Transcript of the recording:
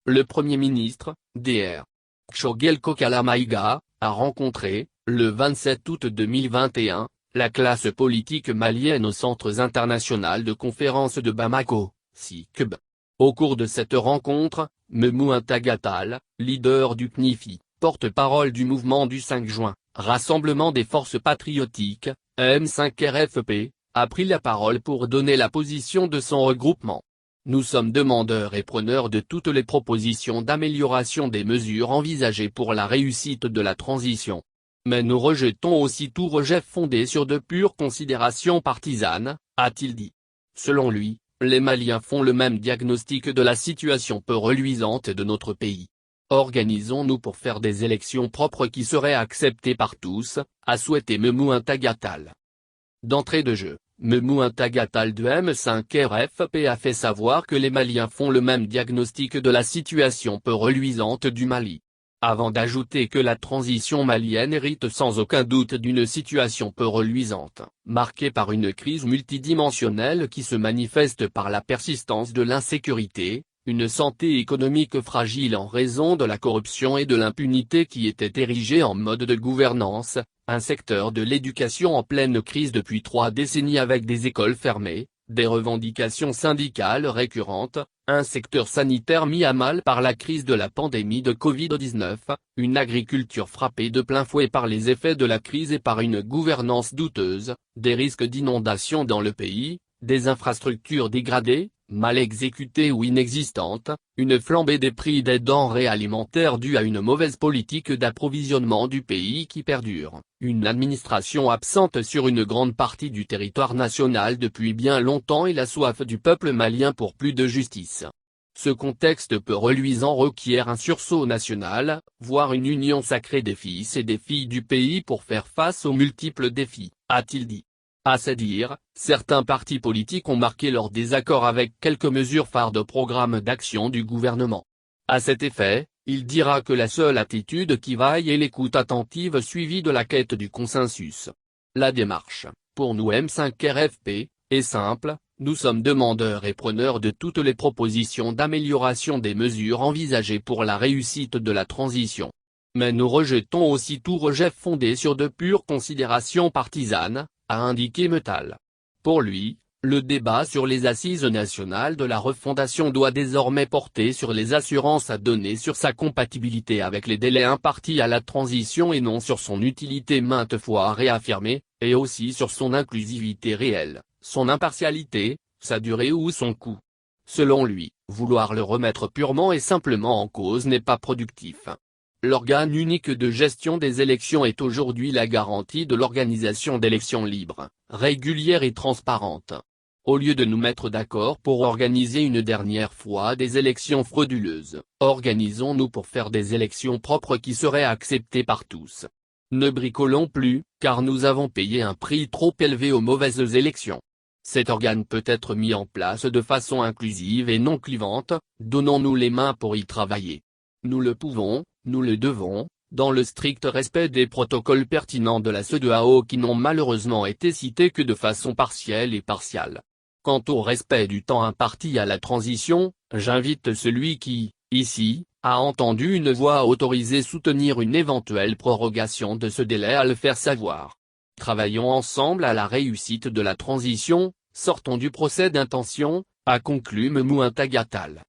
le Premier ministre, Dr. Choguel Kokala Maïga, a rencontré, le 27 août 2021, la classe politique malienne au Centre international de conférence de Bamako, CICB. Au cours de cette rencontre, Memou Intagatal, leader du PNIFI, porte-parole du mouvement du 5 juin, Rassemblement des forces patriotiques, M5RFP, a pris la parole pour donner la position de son regroupement. Nous sommes demandeurs et preneurs de toutes les propositions d'amélioration des mesures envisagées pour la réussite de la transition. Mais nous rejetons aussi tout rejet fondé sur de pures considérations partisanes, a-t-il dit. Selon lui, les Maliens font le même diagnostic de la situation peu reluisante de notre pays. Organisons-nous pour faire des élections propres qui seraient acceptées par tous, a souhaité Memou Intagatal. D'entrée de jeu, Memou Intagatal de M5RFP a fait savoir que les Maliens font le même diagnostic de la situation peu reluisante du Mali. Avant d'ajouter que la transition malienne hérite sans aucun doute d'une situation peu reluisante, marquée par une crise multidimensionnelle qui se manifeste par la persistance de l'insécurité, une santé économique fragile en raison de la corruption et de l'impunité qui était érigée en mode de gouvernance, un secteur de l'éducation en pleine crise depuis 3 décennies avec des écoles fermées, des revendications syndicales récurrentes, un secteur sanitaire mis à mal par la crise de la pandémie de Covid-19, une agriculture frappée de plein fouet par les effets de la crise et par une gouvernance douteuse, des risques d'inondation dans le pays, des infrastructures dégradées, mal exécutées ou inexistantes, une flambée des prix des denrées alimentaires due à une mauvaise politique d'approvisionnement du pays qui perdure, une administration absente sur une grande partie du territoire national depuis bien longtemps et la soif du peuple malien pour plus de justice. Ce contexte peu reluisant requiert un sursaut national, voire une union sacrée des fils et des filles du pays pour faire face aux multiples défis, a-t-il dit. À ce dire, certains partis politiques ont marqué leur désaccord avec quelques mesures phares de programme d'action du gouvernement. À cet effet, il dira que la seule attitude qui vaille est l'écoute attentive suivie de la quête du consensus. La démarche, pour nous M5RFP, est simple, nous sommes demandeurs et preneurs de toutes les propositions d'amélioration des mesures envisagées pour la réussite de la transition. Mais nous rejetons aussi tout rejet fondé sur de pures considérations partisanes, a indiqué Metal. Pour lui, le débat sur les assises nationales de la refondation doit désormais porter sur les assurances à donner sur sa compatibilité avec les délais impartis à la transition et non sur son utilité maintes fois réaffirmée, et aussi sur son inclusivité réelle, son impartialité, sa durée ou son coût. Selon lui, vouloir le remettre purement et simplement en cause n'est pas productif. L'organe unique de gestion des élections est aujourd'hui la garantie de l'organisation d'élections libres, régulières et transparentes. Au lieu de nous mettre d'accord pour organiser une dernière fois des élections frauduleuses, organisons-nous pour faire des élections propres qui seraient acceptées par tous. Ne bricolons plus, car nous avons payé un prix trop élevé aux mauvaises élections. Cet organe peut être mis en place de façon inclusive et non clivante, donnons-nous les mains pour y travailler. Nous le pouvons, nous le devons, dans le strict respect des protocoles pertinents de la CEDEAO qui n'ont malheureusement été cités que de façon partielle et partiale. Quant au respect du temps imparti à la transition, j'invite celui qui, ici, a entendu une voix autorisée soutenir une éventuelle prorogation de ce délai à le faire savoir. Travaillons ensemble à la réussite de la transition, sortons du procès d'intention, a conclu Memou Intagatal.